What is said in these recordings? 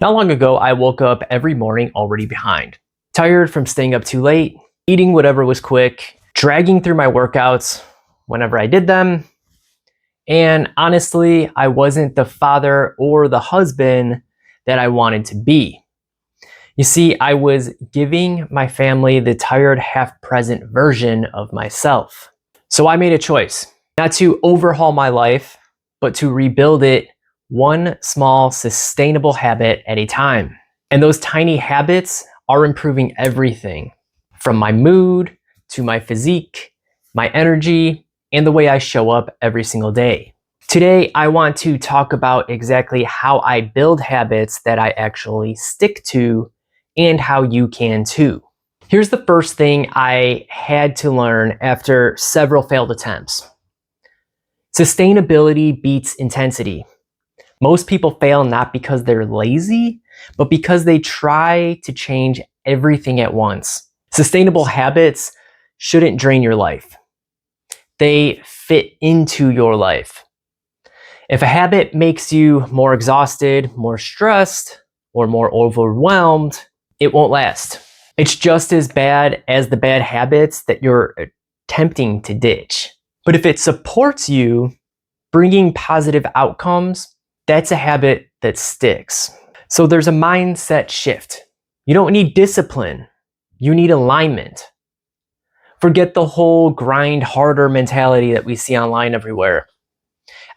Not long ago, I woke up every morning already behind. Tired from staying up too late, eating whatever was quick, dragging through my workouts whenever I did them, and honestly, I wasn't the father or the husband that I wanted to be. You see, I was giving my family the tired, half-present version of myself. So I made a choice, not to overhaul my life, but to rebuild it one small, sustainable habit at a time. And those tiny habits are improving everything from my mood to my physique, my energy, and the way I show up every single day. Today, I want to talk about exactly how I build habits that I actually stick to and how you can too. Here's the first thing I had to learn after several failed attempts. Sustainability beats intensity. Most people fail not because they're lazy, but because they try to change everything at once. Sustainable habits shouldn't drain your life. They fit into your life. If a habit makes you more exhausted, more stressed, or more overwhelmed, it won't last. It's just as bad as the bad habits that you're attempting to ditch. But if it supports you, bringing positive outcomes, that's a habit that sticks. So there's a mindset shift. You don't need discipline. You need alignment. Forget the whole grind harder mentality that we see online everywhere.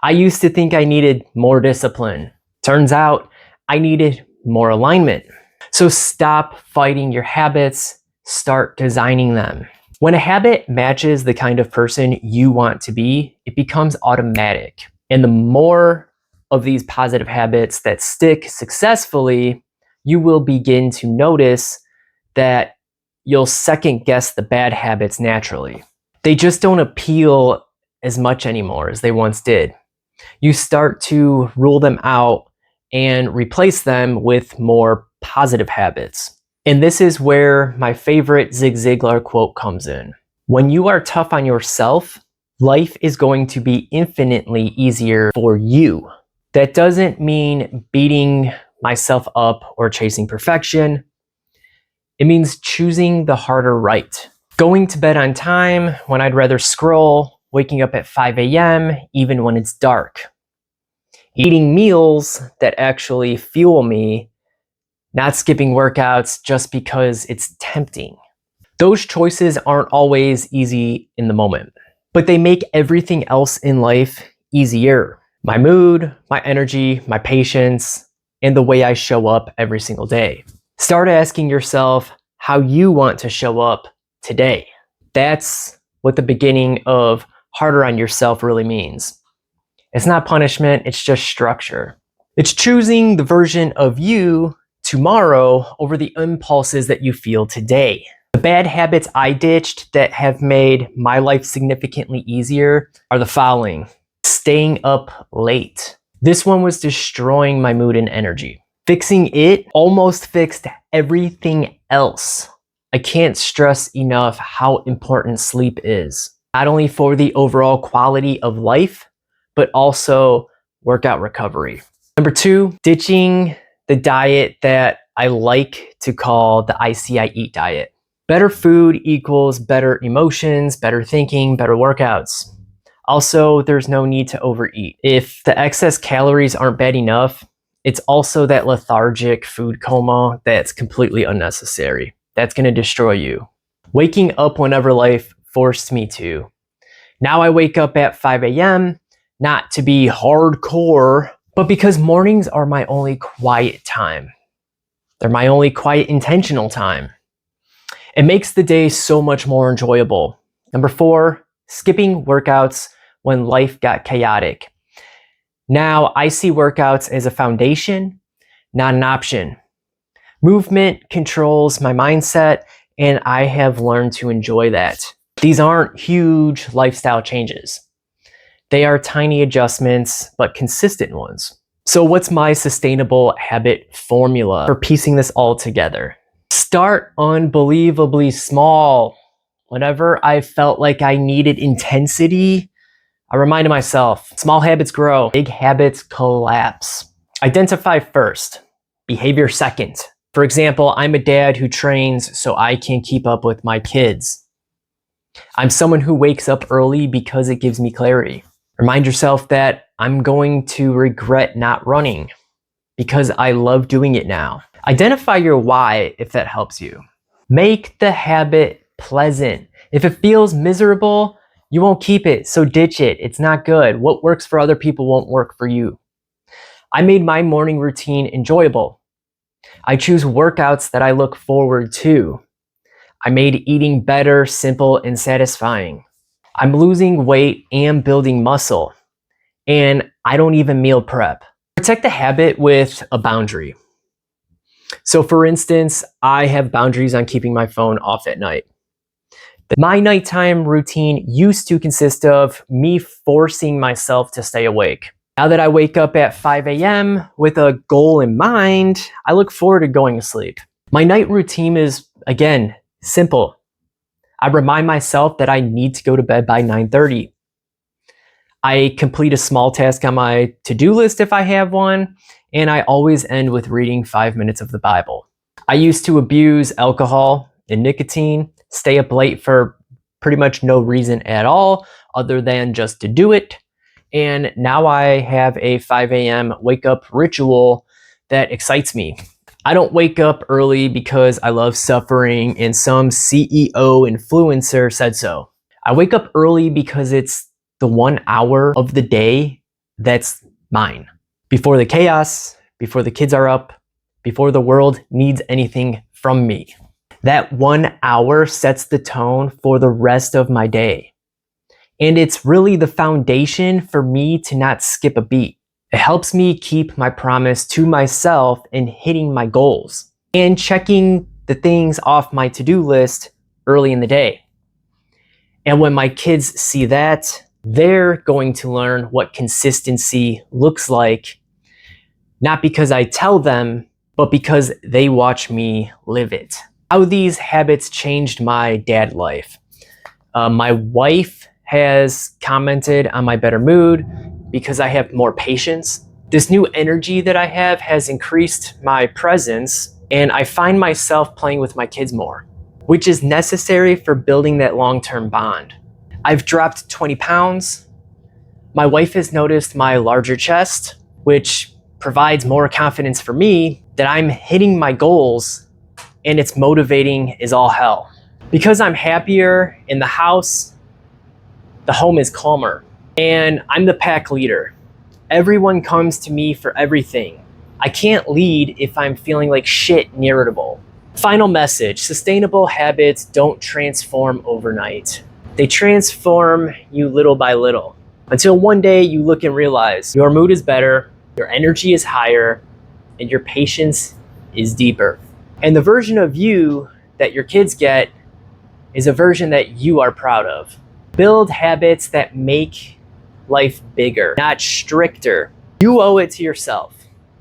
I used to think I needed more discipline. Turns out I needed more alignment. So stop fighting your habits, start designing them. When a habit matches the kind of person you want to be, it becomes automatic. And the more of these positive habits that stick successfully, you will begin to notice that you'll second guess the bad habits naturally. They just don't appeal as much anymore as they once did. You start to rule them out and replace them with more positive habits. And this is where my favorite Zig Ziglar quote comes in. When you are tough on yourself, life is going to be infinitely easier for you. That doesn't mean beating myself up or chasing perfection. It means choosing the harder right. Going to bed on time when I'd rather scroll, waking up at 5 a.m. even when it's dark. Eating meals that actually fuel me, not skipping workouts just because it's tempting. Those choices aren't always easy in the moment, but they make everything else in life easier. My mood, my energy, my patience, and the way I show up every single day. Start asking yourself how you want to show up today. That's what the beginning of harder on yourself really means. It's not punishment, it's just structure. It's choosing the version of you tomorrow over the impulses that you feel today. The bad habits I ditched that have made my life significantly easier are the following. Staying up late. This one was destroying my mood and energy. Fixing it almost fixed everything else. I can't stress enough how important sleep is, not only for the overall quality of life, but also workout recovery. Number 2, ditching the diet that I like to call the I See I Eat diet. Better food equals better emotions, better thinking, better workouts. Also, there's no need to overeat. If the excess calories aren't bad enough, it's also that lethargic food coma that's completely unnecessary. That's going to destroy you. Waking up whenever life forced me to. Now I wake up at 5 a.m., not to be hardcore, but because mornings are my only quiet time. They're my only quiet intentional time. It makes the day so much more enjoyable. Number 4, skipping workouts when life got chaotic. Now I see workouts as a foundation, not an option. Movement controls my mindset, and I have learned to enjoy that. These aren't huge lifestyle changes. They are tiny adjustments, but consistent ones. So what's my sustainable habit formula for piecing this all together? Start unbelievably small. Whenever I felt like I needed intensity, I reminded myself, small habits grow, big habits collapse. Identify first. behavior second. For example, I'm a dad who trains so I can keep up with my kids. I'm someone who wakes up early because it gives me clarity. Remind yourself that I'm going to regret not running because I love doing it now. Identify your why if that helps you. Make the habit pleasant. If it feels miserable, you won't keep it, so ditch it. It's not good. What works for other people won't work for you. I made my morning routine enjoyable. I choose workouts that I look forward to. I made eating better, simple, and satisfying. I'm losing weight and building muscle. And I don't even meal prep. Protect the habit with a boundary. So for instance, I have boundaries on keeping my phone off at night. My nighttime routine used to consist of me forcing myself to stay awake. Now that I wake up at 5 a.m. with a goal in mind, I look forward to going to sleep. My night routine is, again, simple. I remind myself that I need to go to bed by 9:30. I complete a small task on my to-do list if I have one, and I always end with reading 5 minutes of the Bible. I used to abuse alcohol and nicotine, stay up late for pretty much no reason at all other than just to do it. And now I have a 5 a.m. wake up ritual that excites me. I don't wake up early because I love suffering and some CEO influencer said so. I wake up early because it's the 1 hour of the day that's mine. Before the chaos, before the kids are up, before the world needs anything from me. That 1 hour sets the tone for the rest of my day. And it's really the foundation for me to not skip a beat. It helps me keep my promise to myself in hitting my goals and checking the things off my to-do list early in the day. And when my kids see that, they're going to learn what consistency looks like, not because I tell them, but because they watch me live it. How these habits changed my dad life. My wife has commented on my better mood because I have more patience. This new energy that I have has increased my presence, and I find myself playing with my kids more, which is necessary for building that long-term bond. I've dropped 20 pounds. My wife has noticed my larger chest, which provides more confidence for me that I'm hitting my goals, and it's motivating as all hell. Because I'm happier in the house, the home is calmer, and I'm the pack leader. Everyone comes to me for everything. I can't lead if I'm feeling like shit and irritable. Final message: sustainable habits don't transform overnight. They transform you little by little, until one day you look and realize your mood is better, your energy is higher, and your patience is deeper. And the version of you that your kids get is a version that you are proud of. Build habits that make life bigger, not stricter. You owe it to yourself.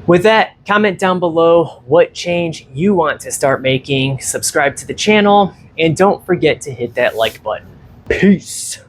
With that, comment down below what change you want to start making, subscribe to the channel, and don't forget to hit that like button. Peace.